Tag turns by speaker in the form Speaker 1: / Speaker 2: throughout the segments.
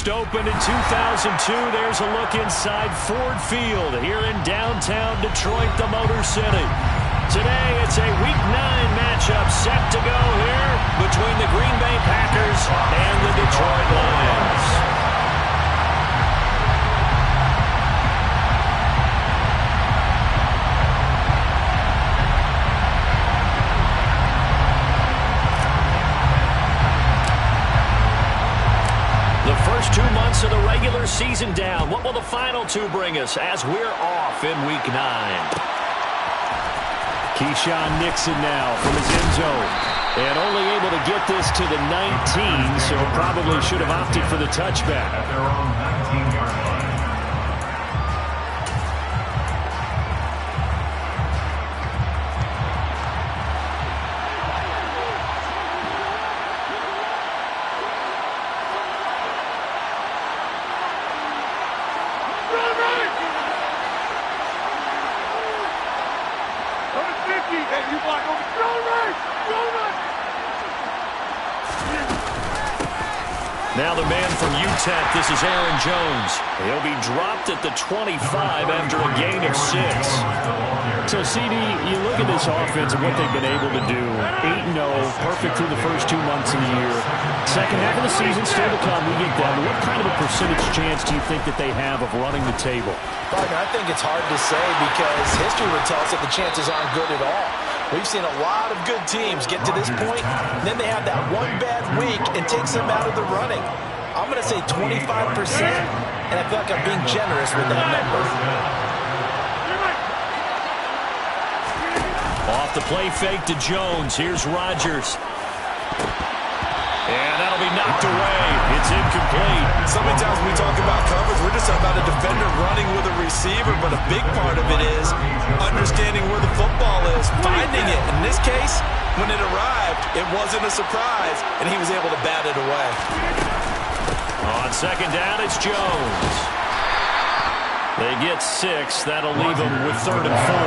Speaker 1: First opened in 2002. There's a look inside Ford Field here in downtown Detroit, the Motor City. Today, it's a Week 9 matchup set to go here between the Green Bay Packers and the Detroit Lions. First 2 months of the regular season down. What will the final two bring us as we're off in Week 9? Keyshawn Nixon now from his end zone. And only able to get this to the 19, so probably should have opted for the touchback.
Speaker 2: At their own 19-yard line.
Speaker 1: Now the man from UTEP, this is Aaron Jones. He'll be dropped at the 25 after a gain of 6.
Speaker 3: So, CD, you look at this offense and what they've been able to do. 8-0, perfect through the first 2 months of the year. Second half of the season still to come. We get that. What kind of a percentage chance do you think that they have of running the table?
Speaker 4: Partner, I think it's hard to say because history would tell us that the chances aren't good at all. We've seen a lot of good teams get to this point, and then they have that one bad week and takes them out of the running. I'm going to say 25%, and I feel like I'm being generous with that number.
Speaker 1: Off the play fake to Jones. Here's Rodgers. And that'll be knocked away. It's incomplete.
Speaker 4: So many times when we talk about coverage, we're just talking about a defender running with a receiver, but a big part of it is understanding where the football is, finding it. In this case, when it arrived, it wasn't a surprise, and he was able to bat it away.
Speaker 1: On second down, it's Jones. They get 6. That'll leave them with 3rd and 4.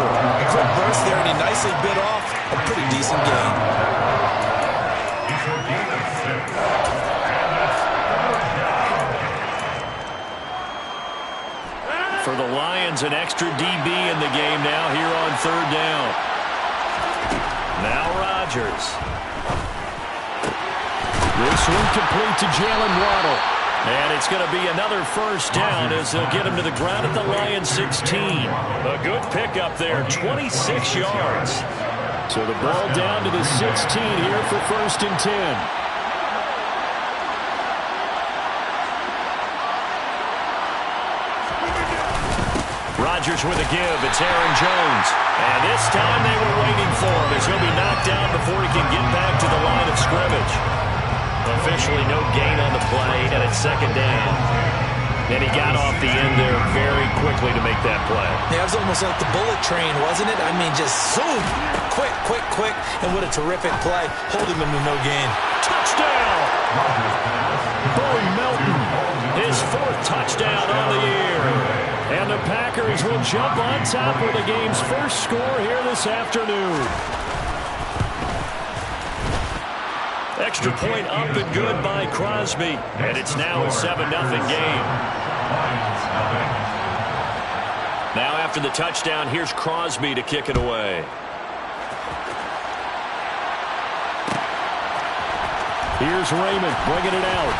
Speaker 4: Quick burst there, and he nicely bit off a pretty decent gain.
Speaker 1: For the Lions, an extra DB in the game now here on 3rd down. Now Rodgers. This one complete to Jalen Waddle. And it's going to be another first down as they'll get him to the ground at the Lions 16. A good pickup there, 26 yards. So the ball down to the 16 here for 1st and 10. Rodgers with a give. It's Aaron Jones. And this time they were waiting for him as he'll be knocked down before he can get back to the line of scrimmage. Officially no gain on the play, and it's 2nd down. And he got off the end there very quickly to make that play.
Speaker 4: Yeah, it was almost like the bullet train, wasn't it? I mean, just zoom. Quick, quick, quick. And what a terrific play. Holding him to no gain.
Speaker 1: Touchdown! Bo Melton, his 4th touchdown on the year. And the Packers will jump on top with the game's first score here this afternoon. Extra point up and good by Crosby. And it's now a 7-0 game. Now after the touchdown, here's Crosby to kick it away. Here's Raymond bringing it out.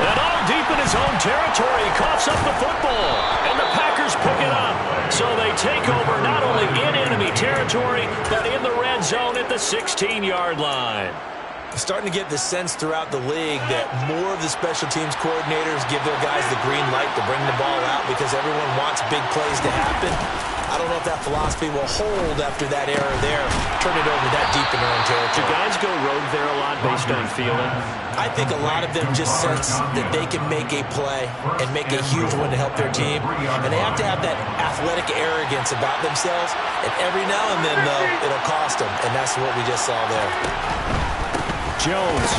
Speaker 1: And all deep in his own territory, he coughs up the football. And the Packers pick it up. So they take over not only in enemy territory, but in the red zone at the 16-yard line.
Speaker 4: Starting to get the sense throughout the league that more of the special teams coordinators give their guys the green light to bring the ball out because everyone wants big plays to happen. I don't know if that philosophy will hold after that error there. Turn it over that deep in their own territory.
Speaker 1: Do guys go rogue there a lot based on feeling?
Speaker 4: I think a lot of them just sense that they can make a play and make a huge one to help their team. And they have to have that athletic arrogance about themselves. And every now and then, though, it'll cost them. And that's what we just saw there.
Speaker 1: Jones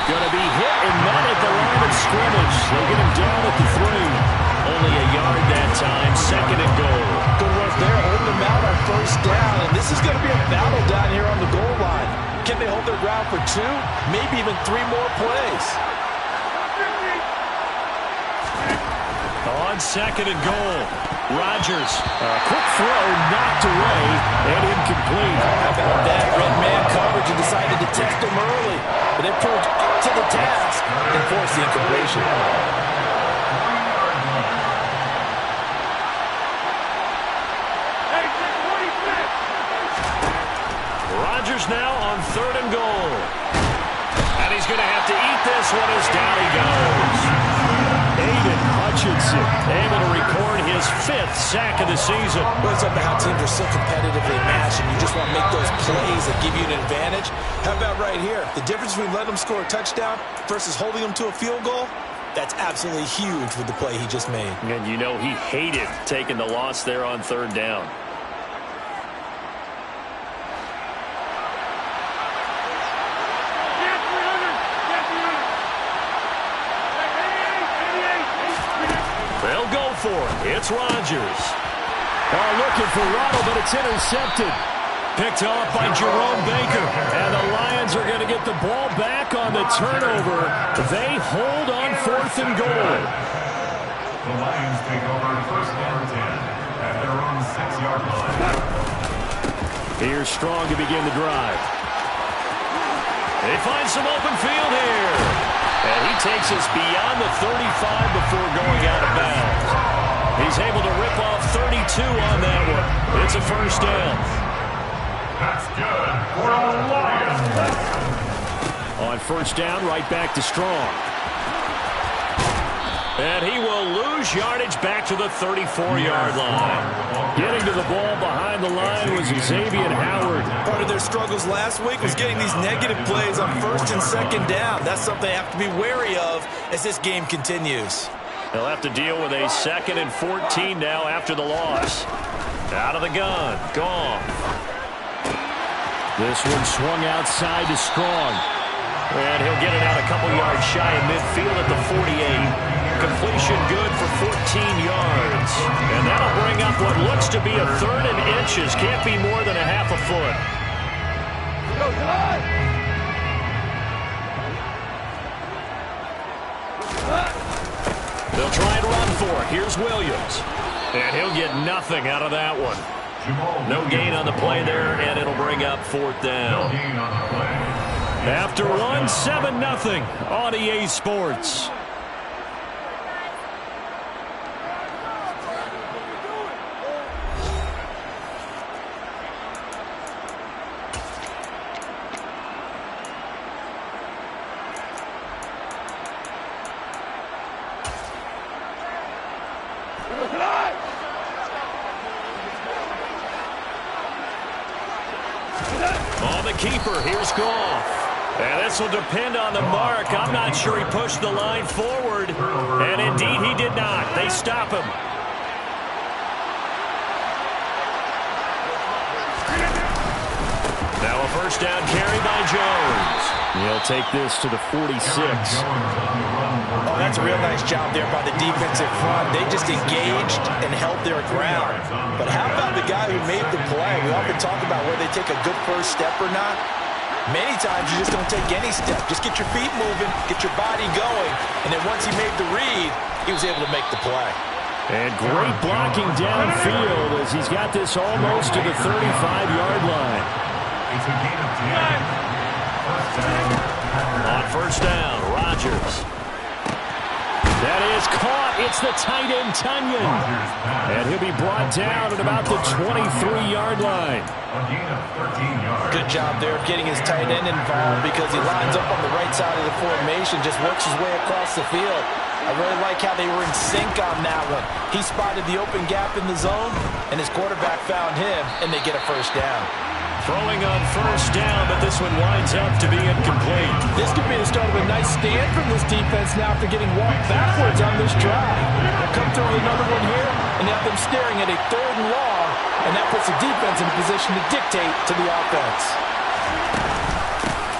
Speaker 1: going to be hit and met at the line of scrimmage. They'll get him down at the 3. Only a yard that time, 2nd and goal.
Speaker 4: Good work there, holding them out on 1st down. And this is going to be a battle down here on the goal line. Can they hold their ground for 2, maybe even 3 more plays?
Speaker 1: on 2nd and goal. Rodgers.
Speaker 3: Quick throw knocked away and incomplete.
Speaker 4: How about that? Red man coverage and decided to test him early. But they proved up to the task and forced the incompletion.
Speaker 1: Rodgers now on 3rd and goal. And he's going to have to eat this one as down he goes.
Speaker 3: Aiden Hutchinson
Speaker 1: Able to record his 5th sack of the season.
Speaker 4: Well, it's about how teams are so competitively matched, and you just want to make those plays that give you an advantage. How about right here? The difference between letting them score a touchdown versus holding them to a field goal, that's absolutely huge with the play he just made.
Speaker 1: And you know he hated taking the loss there on 3rd down. They'll go for it. It's Rodgers.
Speaker 3: looking for Waddle, but it's intercepted.
Speaker 1: Picked off by Jerome Baker.
Speaker 3: And the Lions are going to get the ball back on the turnover. They hold on 4th and goal.
Speaker 2: The Lions take over 1st and 10 at their own 6-yard line.
Speaker 3: Here's Strong to begin the drive.
Speaker 1: They find some open field here. And he takes us beyond the 35 before going out of bounds. He's able to rip off 32 on that one. It's a first down.
Speaker 2: That's good for the Lions.
Speaker 3: On first down, right back to Strong.
Speaker 1: And he will lose yardage back to the 34-yard line.
Speaker 3: Getting to the ball behind the line was Xavier Howard.
Speaker 4: Part of their struggles last week was getting these negative plays on 1st and 2nd down. That's something they have to be wary of as this game continues.
Speaker 1: They'll have to deal with a 2nd and 14 now after the loss. Out of the gun. Gone.
Speaker 3: This one swung outside to Strong.
Speaker 1: And he'll get it out a couple yards shy of midfield at the 48. Completion good for 14 yards. And that'll bring up what looks to be a 3rd and inches. Can't be more than a half a foot. They'll try and run for it. Here's Williams. And he'll get nothing out of that one. No gain on the play there, and it'll bring up 4th down. After one, 7-0 on EA Sports. On the keeper, here's Goff. And this will depend on the mark. I'm not sure he pushed the line forward. And indeed, he did not. They stop him. Now a first down carry by Jones.
Speaker 3: He'll take this to the 46.
Speaker 4: Oh, that's a real nice job there by the defensive front. They just engaged and held their ground. But how about the guy who made the play? We often talk about whether they take a good first step or not. Many times you just don't take any step. Just get your feet moving, get your body going, and then once he made the read, he was able to make the play.
Speaker 3: And great blocking downfield as he's got this almost to the 35-yard line.
Speaker 2: It's a gain of 10.
Speaker 1: On first down, Rodgers.
Speaker 3: That is caught. It's the tight end, Tunyon. And he'll be brought down at about the 23-yard line.
Speaker 2: A gain of 13 yards.
Speaker 4: Good job there of getting his tight end involved because he lines up on the right side of the formation, just works his way across the field. I really like how they were in sync on that one. He spotted the open gap in the zone, and his quarterback found him, and they get a first down.
Speaker 1: Throwing on first down, but this one winds up to be incomplete.
Speaker 4: This could be the start of a nice stand from this defense now after getting walked backwards on this drive. They'll come through with another one here, and they have them staring at a 3rd and long, and that puts the defense in a position to dictate to the offense.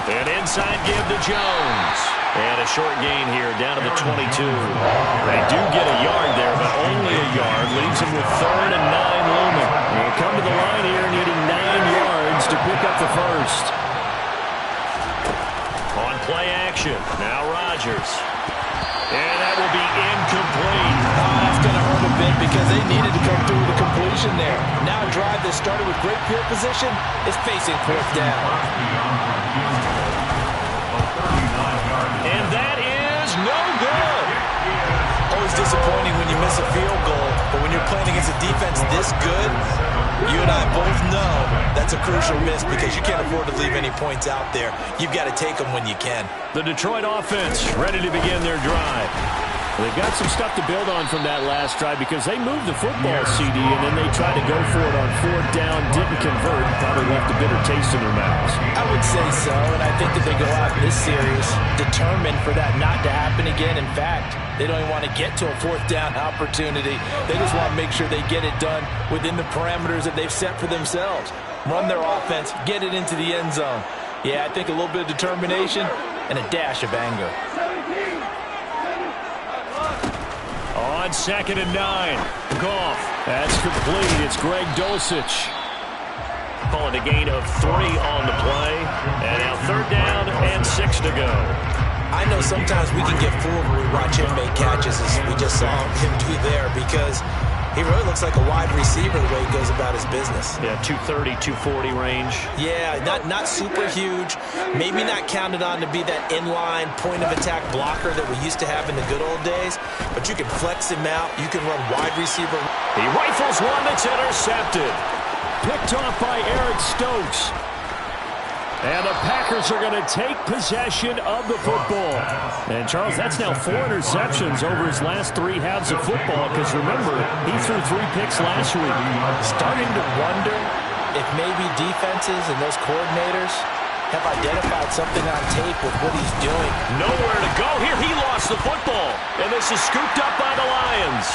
Speaker 1: And inside give to Jones. And a short gain here down to the 22. They do get a yard there, but only a yard. Leaves them with 3rd and 9 looming. They'll come to the line here needing 9 yards to pick up the first. On play action, now Rodgers. And that will be incomplete.
Speaker 4: Oh, that's going to hurt because they needed to come through with a completion there. Now a drive that started with great field position is facing fourth down.
Speaker 1: And that is no good.
Speaker 4: Always disappointing when you miss a field goal, but when you're playing against a defense this good, you and I both know that's a crucial miss because you can't afford to leave any points out there. You've got to take them when you can.
Speaker 3: The Detroit offense ready to begin their drive. They've got some stuff to build on from that last drive because they moved the football, CD, and then they tried to go for it on fourth down, didn't convert, probably left a bitter taste in their mouths.
Speaker 4: I would say so, and I think that they go out in this series determined for that not to happen again. In fact, they don't even want to get to a fourth down opportunity. They just want to make sure they get it done within the parameters that they've set for themselves. Run their offense, get it into the end zone. Yeah, I think a little bit of determination and a dash of anger.
Speaker 3: On 2nd and 9, Goff. That's complete. It's Greg Dulcich.
Speaker 1: Calling a gain of 3 on the play. And now 3rd down and 6 to go.
Speaker 4: I know sometimes we can get fooled when we watch him make catches as we just saw him do there because he really looks like a wide receiver the way he goes about his business.
Speaker 1: Yeah, 230, 240 range.
Speaker 4: Yeah, not super huge. Maybe not counted on to be that inline point-of-attack blocker that we used to have in the good old days, but you can flex him out. You can run wide receiver.
Speaker 1: He rifles one that's intercepted.
Speaker 3: Picked off by Eric Stokes. And the Packers are going to take possession of the football. And, Charles, that's now 4 interceptions over his last 3 halves of football because, remember, he threw 3 picks last week.
Speaker 4: Starting to wonder if maybe defenses and those coordinators have identified something on tape with what he's doing.
Speaker 1: Nowhere to go here. He lost the football. And this is scooped up by the Lions.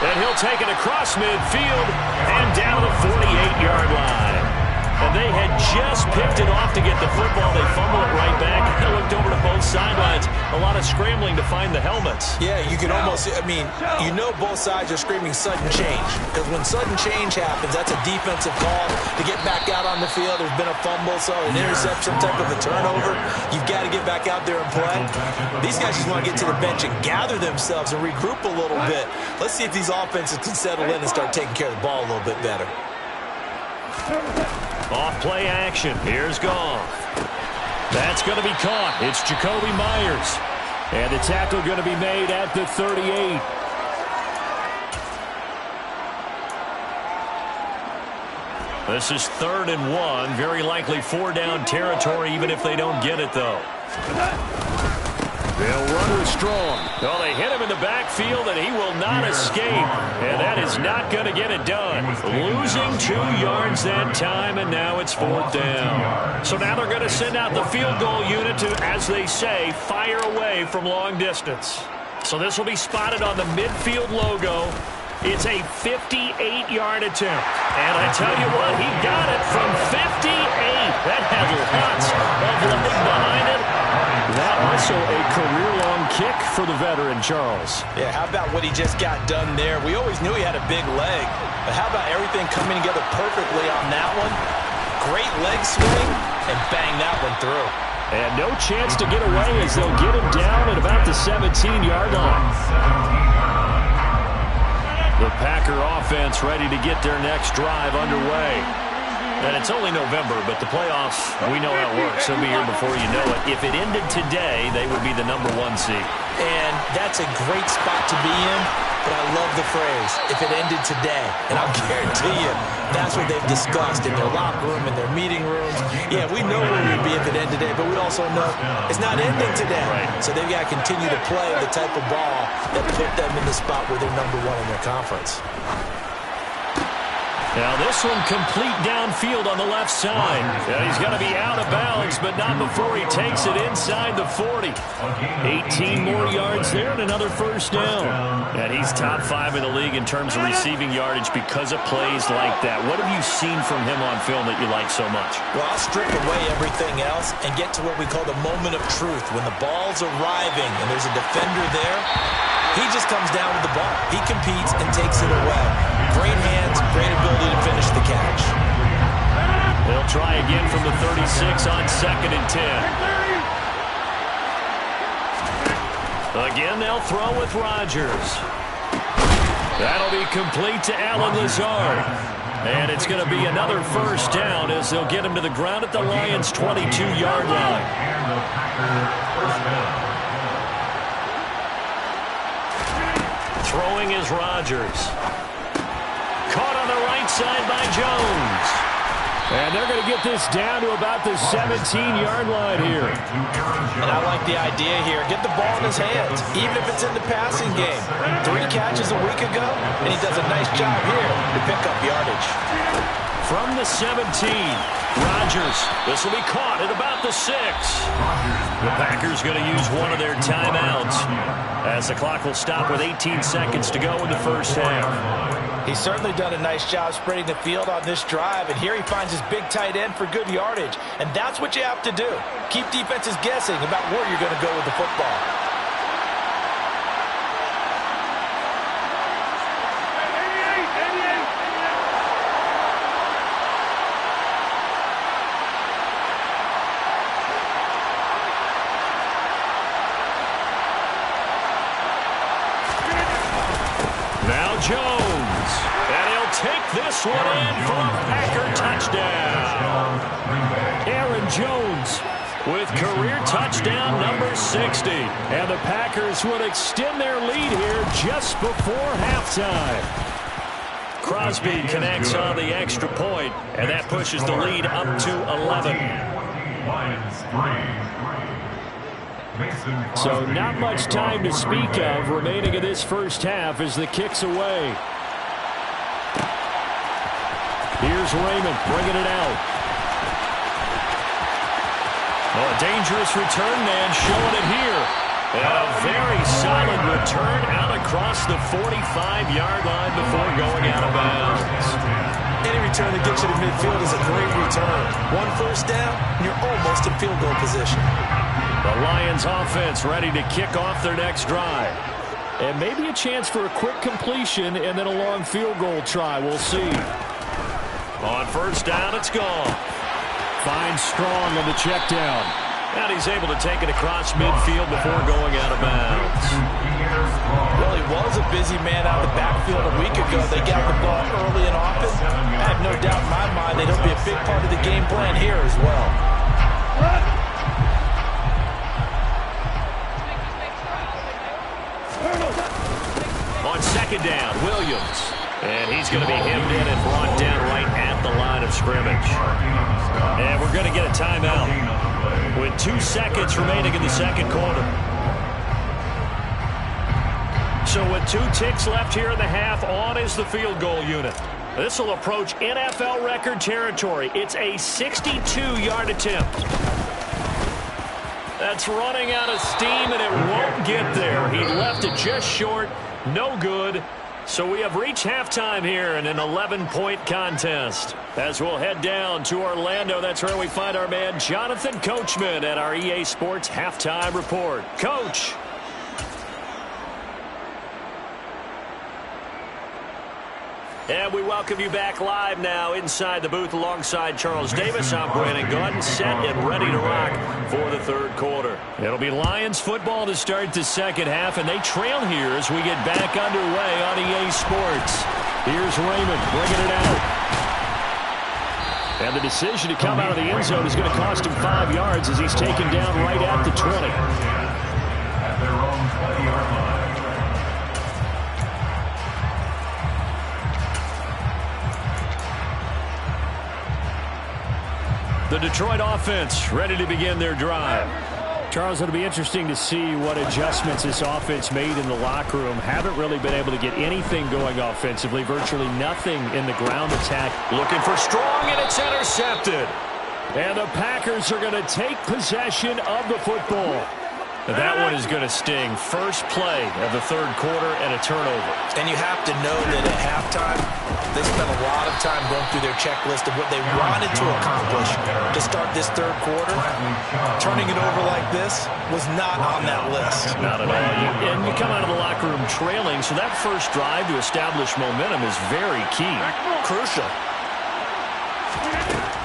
Speaker 1: And he'll take it across midfield and down the 48-yard line. And they had just picked it off to get the football. They fumble it right back. I looked over to both sidelines. A lot of scrambling to find the helmets.
Speaker 4: Yeah, you can almost, I mean, you know both sides are screaming sudden change. Because when sudden change happens, that's a defensive call to get back out on the field. There's been a fumble, so an interception, some type of a turnover. You've got to get back out there and play. These guys just want to get to the bench and gather themselves and regroup a little bit. Let's see if these offenses can settle in and start taking care of the ball a little bit better.
Speaker 1: Off play action. Here's Goff. That's going to be caught. It's Jacoby Myers.
Speaker 3: And the tackle going to be made at the 38.
Speaker 1: This is 3rd and 1. Very likely 4-down territory, even if they don't get it, though.
Speaker 3: They'll run with Strong.
Speaker 1: Well, they hit him in the backfield, and he will not escape. And that is not going to get it done. Losing 2 yards that time, and now it's 4th down. So now they're going to send out the field goal unit to, as they say, fire away from long distance. So this will be spotted on the midfield logo. It's a 58-yard attempt. And I tell you what, he got it from 58. That had lots of leg behind it.
Speaker 3: That also a career-long kick for the veteran, Charles.
Speaker 4: Yeah, how about what he just got done there? We always knew he had a big leg, but how about everything coming together perfectly on that one? Great leg swing, and bang that one through.
Speaker 3: And no chance to get away as they'll get him down at about the 17-yard line.
Speaker 1: The Packer offense ready to get their next drive underway. And it's only November, but the playoffs, we know how it works. They'll be here before you know it. If it ended today, they would be the #1 seed.
Speaker 4: And that's a great spot to be in, but I love the phrase, if it ended today. And I'll guarantee you, that's what they've discussed in their locker room, in their meeting rooms. Yeah, we know where we'd be if it ended today, but we also know it's not ending today.
Speaker 1: Right.
Speaker 4: So they've got to continue to play the type of ball that put them in the spot where they're #1 in their conference.
Speaker 1: Now this one complete downfield on the left side. And he's going to be out of bounds, but not before he takes it inside the 40. 18 more yards there and another 1st down. And he's top 5 in the league in terms of receiving yardage because of plays like that. What have you seen from him on film that you like so much?
Speaker 4: Well, I'll strip away everything else and get to what we call the moment of truth. When the ball's arriving and there's a defender there, he just comes down with the ball. He competes and takes it away. Great hands, great ability to finish the catch.
Speaker 1: They'll try again from the 36 on 2nd and 10. Again, they'll throw with Rodgers. That'll be complete to Alan Lazard. And it's going to be another first down as they'll get him to the ground at the Lions' 22-yard line. Throwing is Rodgers. Caught on the right side by Jones.
Speaker 3: And they're going to get this down to about the 17-yard line here.
Speaker 4: And I like the idea here. Get the ball in his hands, even if it's in the passing game. 3 catches a week ago, and he does a nice job here to pick up yardage.
Speaker 1: From the 17, Rodgers. This will be caught at about the 6. The Packers going to use one of their timeouts as the clock will stop with 18 seconds to go in the first half.
Speaker 4: He's certainly done a nice job spreading the field on this drive, and here he finds his big tight end for good yardage. And that's what you have to do. Keep defenses guessing about where you're going to go with the football.
Speaker 1: Now Jones. And he'll take this one in for a Packer touchdown.
Speaker 3: Aaron Jones
Speaker 1: With career touchdown number 60.
Speaker 3: And the Packers would extend their lead here just before halftime.
Speaker 1: Crosby connects on the extra point, and that pushes the lead up to 11.
Speaker 3: So not much time to speak of remaining in this first half as the kick's away. Here's Raymond bringing it out.
Speaker 1: Oh, a dangerous return man showing it here. And a very solid return out across the 45-yard line before going out of bounds.
Speaker 4: Any return that gets you to midfield is a great return. 1 first down, and you're almost in field goal position.
Speaker 1: The Lions offense ready to kick off their next drive.
Speaker 3: And maybe a chance for a quick completion and then a long field goal try. We'll see.
Speaker 1: On first down, it's gone.
Speaker 3: Finds Strong on the check down.
Speaker 1: And he's able to take it across midfield before going out of bounds.
Speaker 4: Well, he was a busy man out of the backfield a week ago. They got the ball early and often. I have no doubt in my mind that he'll be a big part of the game plan here as well.
Speaker 1: On second down, Williams. And he's going to be hemmed in and brought down right at the line of scrimmage. And we're going to get a timeout with 2 seconds remaining in the second quarter. So with 2 ticks left here in the half, on is the field goal unit. This will approach NFL record territory. It's a 62-yard attempt. That's running out of steam, and it won't get there. He left it just short. No good. So we have reached halftime here in an 11-point contest. As we'll head down to Orlando, that's where we find our man Jonathan Coachman at our EA Sports Halftime Report. Coach. And we welcome you back live now inside the booth alongside Charles Davis. I'm Brandon Gordon, set and ready to rock for the third quarter. It'll be Lions football to start the second half, and they trail here as we get back underway on EA Sports. Here's Raymond bringing it out. And the decision to come out of the end zone is going to cost him 5 yards as he's taken down right at the 20.
Speaker 2: At their own 20-yard line.
Speaker 3: The Detroit offense ready to begin their drive. Charles, it'll be interesting to see what adjustments this offense made in the locker room. Haven't really been able to get anything going offensively. Virtually nothing in the ground attack.
Speaker 1: Looking for Strong, and it's intercepted.
Speaker 3: And the Packers are going to take possession of the football.
Speaker 1: That one is going to sting. First play of the third quarter and a turnover.
Speaker 4: And you have to know that at halftime, they spent a lot of time going through their checklist of what they wanted to accomplish to start this third quarter. Turning it over like this was not on that list.
Speaker 1: Not at all. And you come out of the locker room trailing, so that first drive to establish momentum is very key.
Speaker 4: Crucial.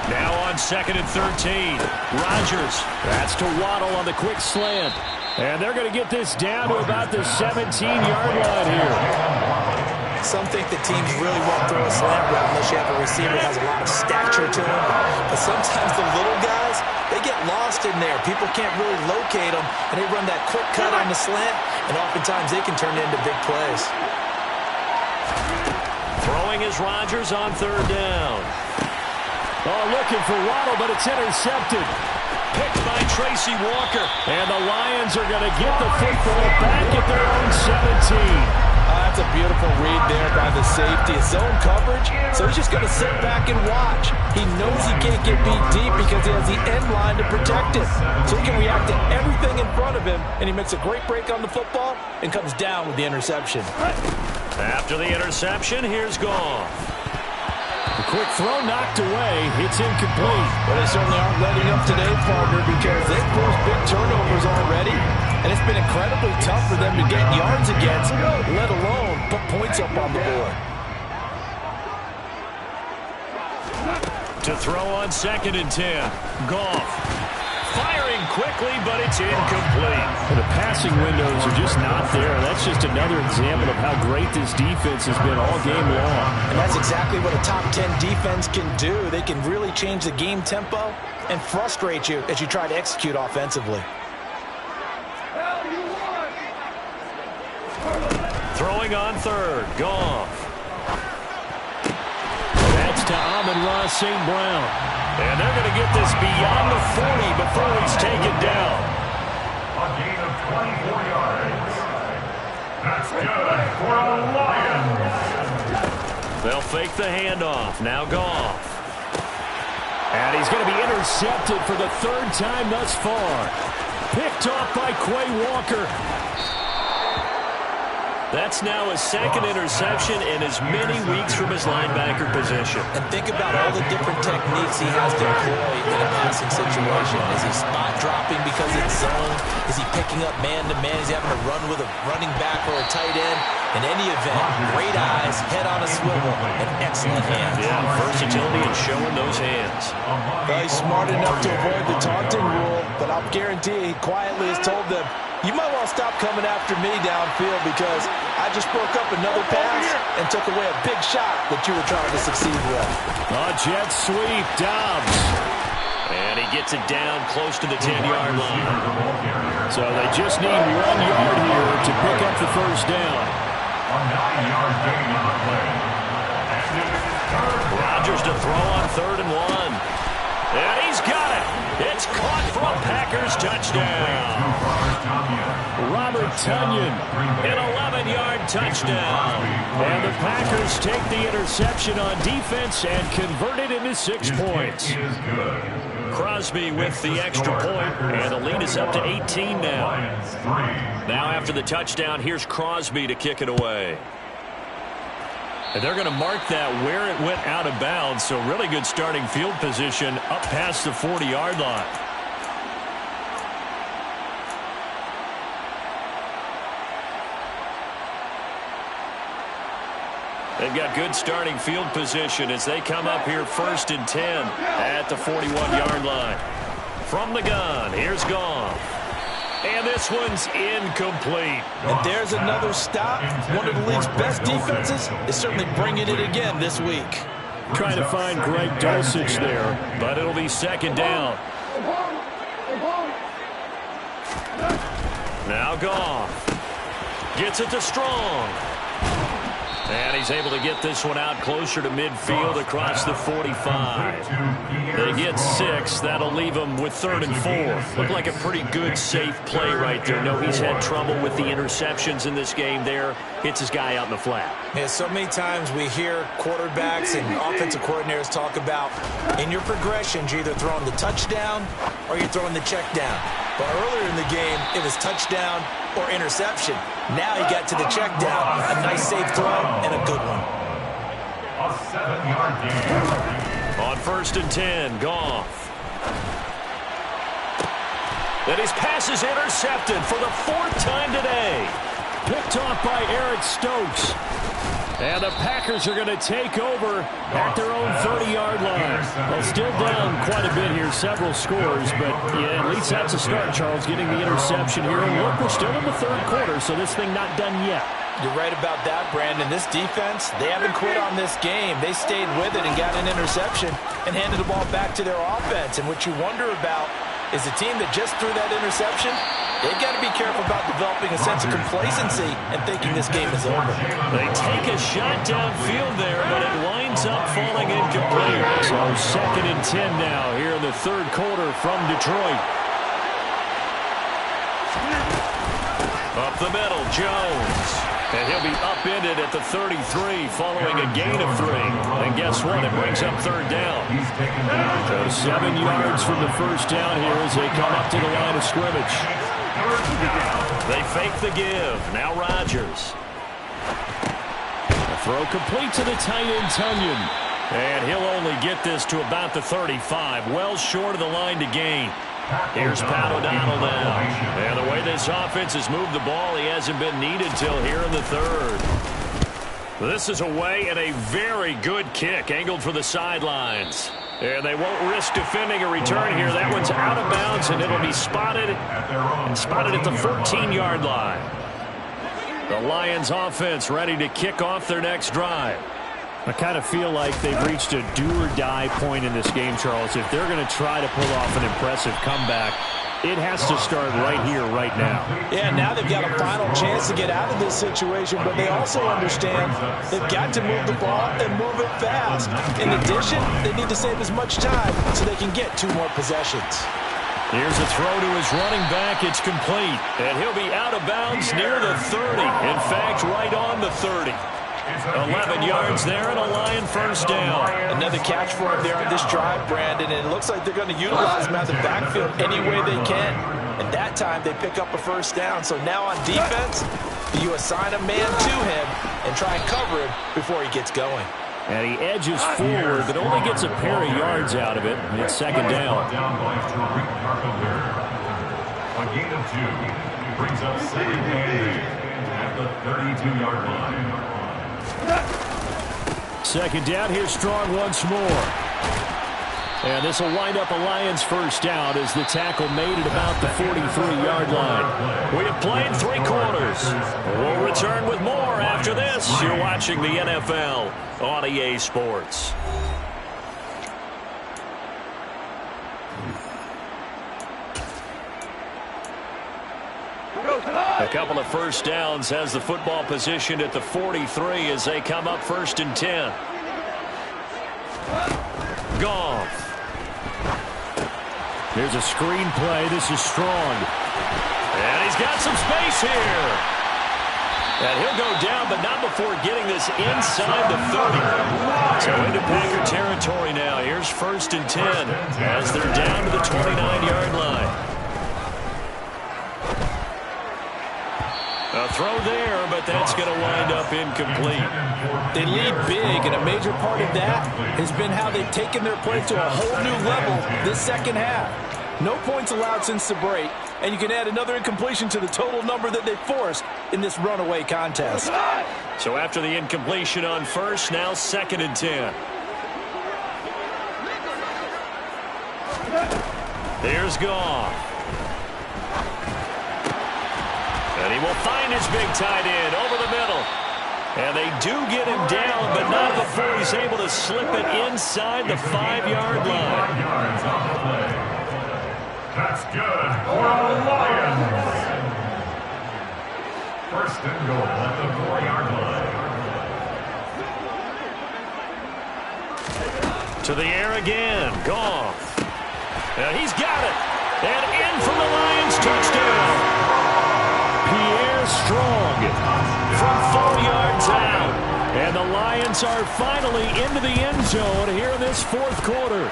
Speaker 3: Now on second and 13. Rodgers. That's to Waddle on the quick slant. And they're going to get this down to about the 17-yard line here.
Speaker 4: Some think that teams really won't throw a slant route unless you have a receiver that has a lot of stature to him. But sometimes the little guys, they get lost in there. People can't really locate them, and they run that quick cut on the slant, and oftentimes they can turn it into big plays.
Speaker 1: Throwing is Rodgers on third down.
Speaker 3: Oh, looking for Waddle, but it's intercepted.
Speaker 1: Picked by Tracy Walker.
Speaker 3: And the Lions are going to get the football back at their own 17.
Speaker 4: That's a beautiful read there by the safety. It's zone coverage, so he's just going to sit back and watch. He knows he can't get beat deep because he has the end line to protect it. So he can react to everything in front of him, and he makes a great break on the football and comes down with the interception.
Speaker 1: After the interception, here's Goff.
Speaker 3: The quick throw knocked away. It's incomplete.
Speaker 4: Well, they certainly aren't letting up today, partner, because they've forced big turnovers already, and it's been incredibly tough for them to get yards against, let alone put points up on the board.
Speaker 1: To throw on 2nd and 10. Goff. Firing quickly, but it's incomplete.
Speaker 3: The passing windows are just not there. That's just another example of how great this defense has been all game long.
Speaker 4: And that's exactly what a top 10 defense can do. They can really change the game tempo and frustrate you as you try to execute offensively.
Speaker 1: Throwing on third. Goff.
Speaker 3: That's to Amon-Ra St. Brown.
Speaker 1: And they're going to get this beyond the 40 before he's taken down.
Speaker 2: A gain of 24 yards. That's good for the Lions.
Speaker 1: They'll fake the handoff. Now Goff.
Speaker 3: And he's going to be intercepted for the 3rd time thus far. Picked off by Quay Walker.
Speaker 1: That's now his 2nd interception in as many weeks from his linebacker position.
Speaker 4: And think about all the different techniques he has to employ in a passing situation. Is he spot dropping because it's zone? Is he picking up man-to-man? Is he having to run with a running back or a tight end? In any event, great eyes, head on a swivel, and excellent hands.
Speaker 1: Yeah, versatility and showing those hands.
Speaker 4: Well, he's smart enough to avoid the taunting rule, but I'll guarantee he quietly has told them, you might want to stop coming after me downfield because I just broke up another pass and took away a big shot that you were trying to succeed with.
Speaker 3: A jet sweep, Dobbs.
Speaker 1: And he gets it down close to the 10-yard line.
Speaker 3: So they just need 1 yard here to pick up the first down.
Speaker 2: A 9-yard gain on the play.
Speaker 1: Rodgers to throw on 3rd and 1. And he's got it. It's caught for a Packers touchdown.
Speaker 3: Robert Tonyan.
Speaker 1: An 11-yard touchdown.
Speaker 3: And the Packers take the interception on defense and convert it into 6 points.
Speaker 1: Crosby with the extra point, and the lead is up to 18 now. Now after the touchdown, here's Crosby to kick it away. And they're going to mark that where it went out of bounds, so really good starting field position up past the 40-yard line. They've got good starting field position as they come up here 1st and 10 at the 41-yard line. From the gun, here's Goff. And this one's incomplete.
Speaker 4: And there's another stop. One of the league's best defenses is certainly bringing it again this week.
Speaker 3: Trying to find Greg Dulcich there.
Speaker 1: But it'll be 2nd down. Now Goff. Gets it to Strong. And he's able to get this one out closer to midfield across the 45. They get 6. That'll leave them with 3rd and 4. Looked like a pretty good, safe play right there. No, he's had trouble with the interceptions in this game there. Hits his guy out in the flat.
Speaker 4: Yeah, so many times we hear quarterbacks and offensive coordinators talk about in your progressions, you're either throwing the touchdown or you're throwing the check down. But earlier in the game, it was touchdown or interception. Now he got to the check down. A nice safe throw and a good one.
Speaker 2: A 7-yard gain.
Speaker 1: On 1st and 10, Goff. Then his pass is intercepted for the 4th time today.
Speaker 3: Picked off by Eric Stokes. And the Packers are going to take over at their own 30-yard line. Well, still down quite a bit here, several scores, but yeah, at least that's a start, Charles, getting the interception here. And look, we're still in the 3rd quarter, so this thing not done yet.
Speaker 4: You're right about that, Brandon. This defense, they haven't quit on this game. They stayed with it and got an interception and handed the ball back to their offense. And what you wonder about is a team that just threw that interception, they've got to be careful about developing a sense of complacency and thinking this game is over.
Speaker 3: They take a shot downfield there, but it winds up falling incomplete. So 2nd and 10 now here in the third quarter from Detroit.
Speaker 1: Up the middle, Jones. And he'll be upended at the 33 following a gain of 3. And guess what? It brings up 3rd down.
Speaker 3: So 7 yards from the first down here as they come up to the line of scrimmage.
Speaker 1: They fake the give. Now Rodgers.
Speaker 3: A throw complete to the tight end, Tunyon.
Speaker 1: And he'll only get this to about the 35. Well short of the line to gain. Here's Pat O'Donnell now. And the way this offense has moved the ball, he hasn't been needed till here in the 3rd. This is away and a very good kick angled for the sidelines. And they won't risk defending a return here. That one's out of bounds, and it'll be spotted at the 14-yard line. The Lions offense ready to kick off their next drive.
Speaker 3: I kind of feel like they've reached a do-or-die point in this game, Charles. If they're going to try to pull off an impressive comeback, it has to start right here, right now.
Speaker 4: Yeah, now they've got a final chance to get out of this situation, but they also understand they've got to move the ball and move it fast. In addition, they need to save as much time so they can get 2 more possessions.
Speaker 1: Here's a throw to his running back. It's complete. And he'll be out of bounds near the 30. In fact, right on the 30. 11 yards there and a Lion first down.
Speaker 4: Another catch for him there on this drive, Brandon, and it looks like they're going to utilize him out the backfield any way they can. And that time they pick up a first down. So now on defense, you assign a man to him and try and cover him before he gets going.
Speaker 3: And he edges forward, but only gets a pair of yards out of it. It's 2nd down.
Speaker 2: A gain of 2 brings up 2nd and 8 at the 32-yard line.
Speaker 3: 2nd down, here's Strong once more. And this will wind up a Lions first down as the tackle made at about the 43-yard line.
Speaker 1: We have played 3 quarters. We'll return with more after this. You're watching the NFL on EA Sports. A couple of first downs has the football positioned at the 43 as they come up 1st and 10. Goff.
Speaker 3: Here's a screen play. This is Strong.
Speaker 1: And he's got some space here. And he'll go down, but not before getting this inside the 30. So into Packer territory now. Here's 1st and 10 as they're down to the 29-yard line. A throw there, but that's going to wind up incomplete.
Speaker 4: They lead big, and a major part of that has been how they've taken their play to a whole new level this second half. No points allowed since the break, and you can add another incompletion to the total number that they forced in this runaway contest.
Speaker 1: So after the incompletion on 1st, now 2nd and 10. Here's Goff. And he will find his big tight end over the middle. And they do get him down, but not before he's able to slip it inside the 5-yard line.
Speaker 2: That's good for the Lions. 1st and goal at the 4-yard line.
Speaker 1: To the air again. Goff. And he's got it. And in from the Lions touchdown.
Speaker 3: Pierre Strong from 4 yards out. And the Lions are finally into the end zone here in this 4th quarter.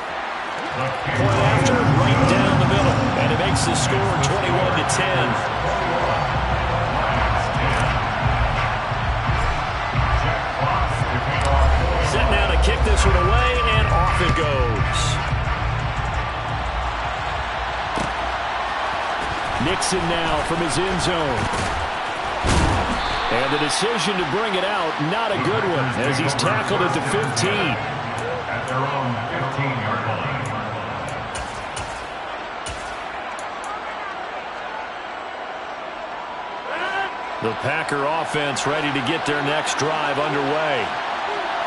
Speaker 1: Point after, right down the middle. And it makes the score 21-10. Set now to kick this one away, and off it goes.
Speaker 3: Nixon now from his end zone. And the decision to bring it out, not a good one, as he's tackled at the 15.
Speaker 2: At their own 15-yard line.
Speaker 1: The Packer offense ready to get their next drive underway.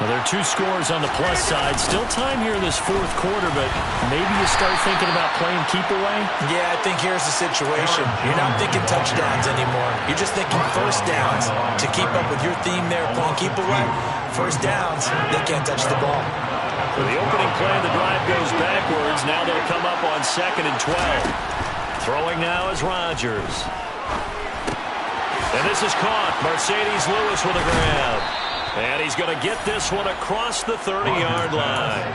Speaker 1: Well, there are 2 scores on the plus side. Still time here in this fourth quarter, but maybe you start thinking about playing keep away?
Speaker 4: Yeah, I think here's the situation. You're not thinking touchdowns anymore. You're just thinking first downs. To keep up with your theme there, playing keep away, first downs, they can't touch the ball.
Speaker 1: For the opening play, the drive goes backwards. Now they'll come up on 2nd and 12. Throwing now is Rodgers. And this is caught. Mercedes Lewis with a grab. And he's going to get this one across the 30-yard line.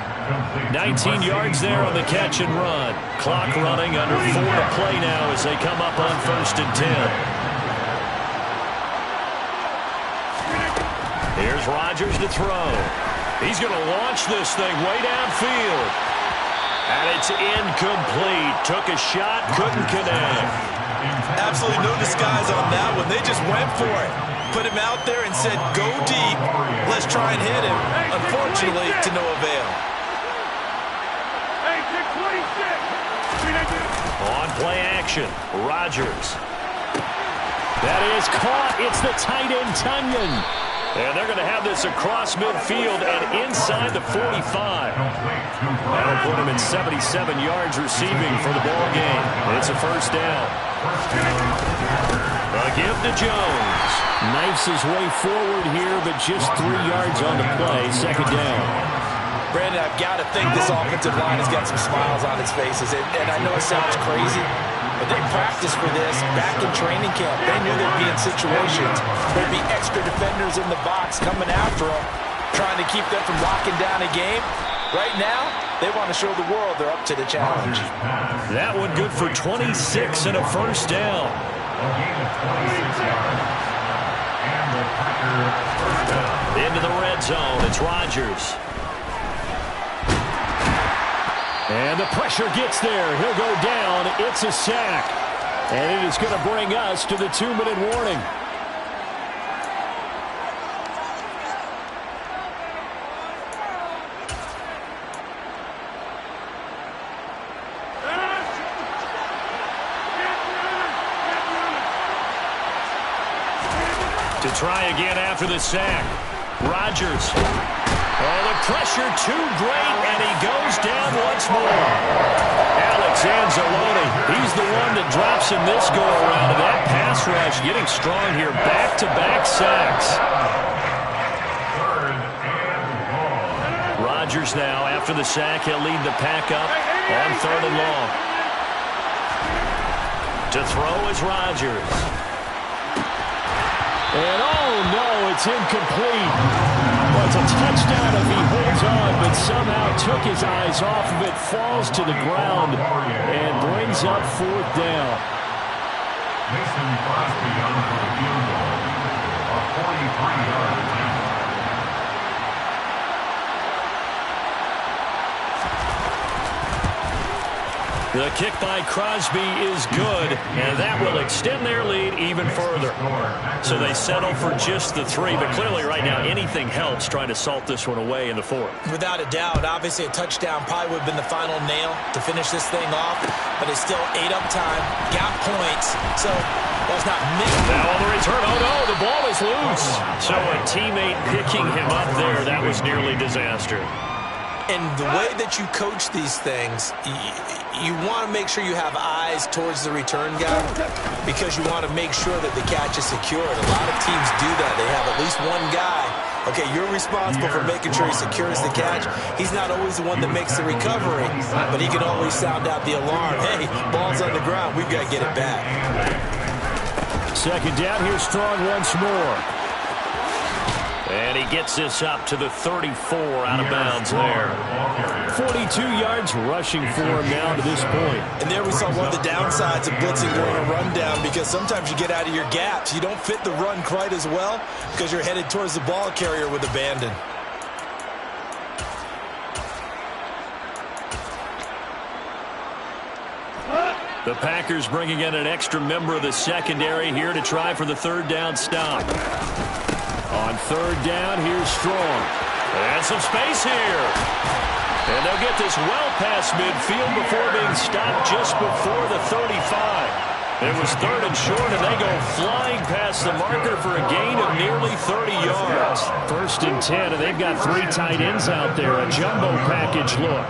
Speaker 1: 19 yards there on the catch and run. Clock running, under 4 to play now as they come up on 1st and 10. Here's Rodgers to throw. He's going to launch this thing way downfield. And it's incomplete. Took a shot, couldn't connect.
Speaker 4: Absolutely no disguise on that one. They just went for it. Put him out there and said, go deep. Let's try and hit him. Unfortunately, to no avail.
Speaker 1: On play action, Rodgers. That is caught. It's the tight end, Tunyon. And they're going to have this across midfield and inside the 45. That'll put him in 77 yards receiving for the ball game. It's a first down. A give to Jones.
Speaker 3: Knifes his way forward here, but just 3 yards on the play. Second down.
Speaker 4: Brandon, I've got to think this offensive line has got some smiles on its faces. And I know it sounds crazy, but they practiced for this back in training camp. They knew they'd be in situations. There'd be extra defenders in the box coming after them, trying to keep them from locking down a game. Right now, they want to show the world they're up to the challenge.
Speaker 1: That one good for 26 and a first down. Into the red zone, it's Rodgers. And the pressure gets there. He'll go down. It's a sack. And it is going to bring us to the 2-minute warning. To try again after the sack. Rodgers. Oh, the pressure too great, and he goes down once more. Alex Anzalone, he's the one that drops him this go-around. And that pass rush getting strong here. Back-to-back sacks. Rodgers now, after the sack, he'll lead the pack up on 3rd and long. To throw is Rodgers. And oh no, it's incomplete. Well, it's a touchdown if he holds on, but somehow took his eyes off of it, falls to the ground, and brings up 4th down.
Speaker 2: Mason Crosby on for the field goal. A 43-yard attempt.
Speaker 1: The kick by Crosby is good, and that will extend their lead even further. So they settle for just the 3, but clearly right now anything helps trying to salt this one away in the 4th.
Speaker 4: Without a doubt, obviously a touchdown probably would have been the final nail to finish this thing off, but it's still 8 up time, got points, so that's not missed.
Speaker 1: Now on the return, oh no, the ball is loose. So a teammate picking him up there, that was nearly disaster.
Speaker 4: And the way that you coach these things, you want to make sure you have eyes towards the return guy because you want to make sure that the catch is secured. A lot of teams do that. They have at least one guy. Okay, you're responsible for making sure he secures the catch. He's not always the one that makes the recovery, but he can always sound out the alarm. Hey, ball's on the ground. We've got to get it back.
Speaker 3: Second down, here's Strong once more.
Speaker 1: And he gets this up to the 34 out of bounds there.
Speaker 3: 42 yards rushing for him now to this point.
Speaker 4: And there we saw one of the downsides of blitzing during a rundown because sometimes you get out of your gaps. You don't fit the run quite as well because you're headed towards the ball carrier with abandon.
Speaker 1: The Packers bringing in an extra member of the secondary here to try for the 3rd down stop. On 3rd down, here's Strong. And some space here. And they'll get this well past midfield before being stopped just before the 35. It was 3rd and short, and they go flying past the marker for a gain of nearly 30 yards.
Speaker 3: 1st and 10, and they've got 3 tight ends out there. A jumbo package look.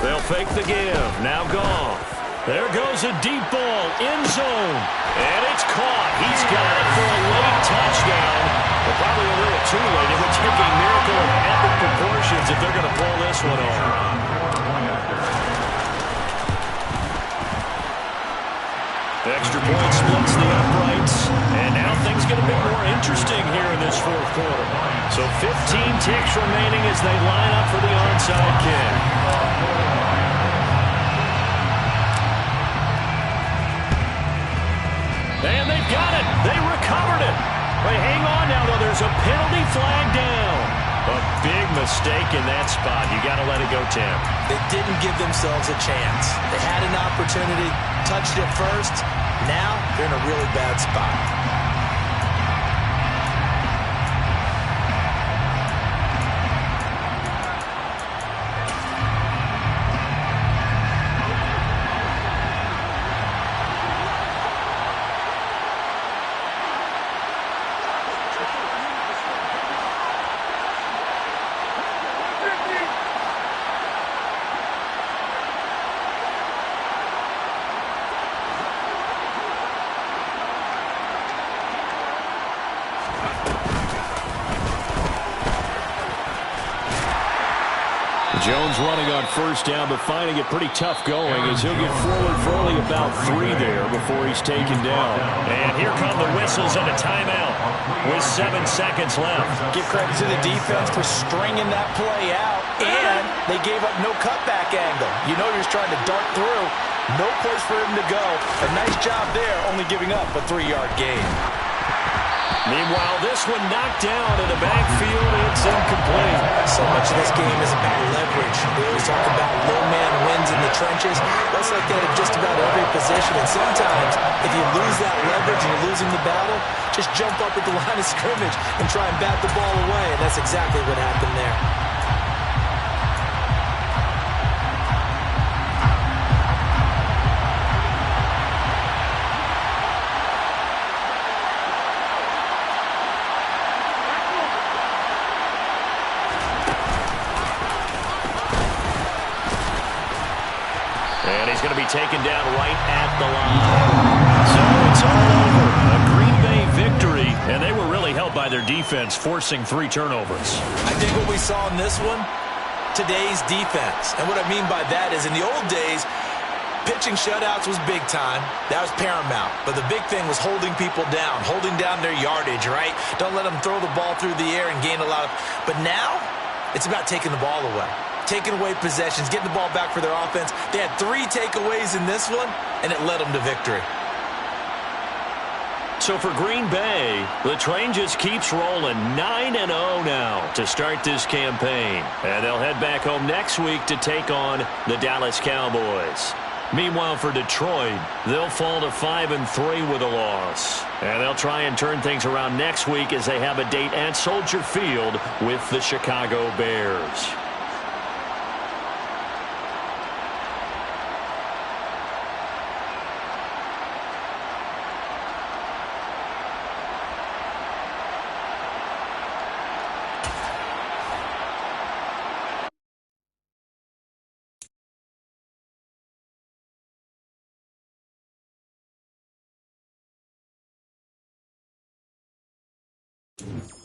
Speaker 1: They'll fake the give. Now Goff. There goes a deep ball. End zone. And it's caught. He's got it for a late touchdown. But probably a little too late. It would take a miracle of epic proportions if they're going to pull this one off. Extra point splits the uprights, and now things get a bit more interesting here in this 4th quarter. So 15 ticks remaining as they line up for the onside kick. And they've got it. They recovered it. They hang on now, though. There's a penalty flag down. A big mistake in that spot. You got to let it go, Tim.
Speaker 4: They didn't give themselves a chance. They had an opportunity, touched it first. Now they're in a really bad spot.
Speaker 3: Jones running on 1st down, but finding it pretty tough going as he'll get forward for only about 3 there before he's taken down.
Speaker 1: And here come the whistles and a timeout with 7 seconds left.
Speaker 4: Give credit to the defense for stringing that play out, and they gave up no cutback angle. You know you're trying to dart through. No place for him to go. A nice job there, only giving up a 3-yard gain.
Speaker 1: Meanwhile, this one knocked down in the backfield. It's incomplete.
Speaker 4: So much of this game is about leverage. We always talk about low man wins in the trenches. That's like that at just about every position. And sometimes, if you lose that leverage and you're losing the battle, just jump up at the line of scrimmage and try and bat the ball away. And that's exactly what happened there.
Speaker 1: And he's going to be taken down right at the line. So it's all over. A Green Bay victory, and they were really helped by their defense, forcing 3 turnovers.
Speaker 4: I think what we saw in this one, today's defense. And what I mean by that is in the old days, pitching shutouts was big time. That was paramount. But the big thing was holding people down, holding down their yardage, right? Don't let them throw the ball through the air and gain a lot of... But now, it's about taking the ball away. Taking away possessions, getting the ball back for their offense. They had 3 takeaways in this one, and it led them to victory.
Speaker 1: So for Green Bay, the train just keeps rolling 9-0 now to start this campaign. And they'll head back home next week to take on the Dallas Cowboys. Meanwhile, for Detroit, they'll fall to 5-3 with a loss. And they'll try and turn things around next week as they have a date at Soldier Field with the Chicago Bears.
Speaker 3: Mm-hmm.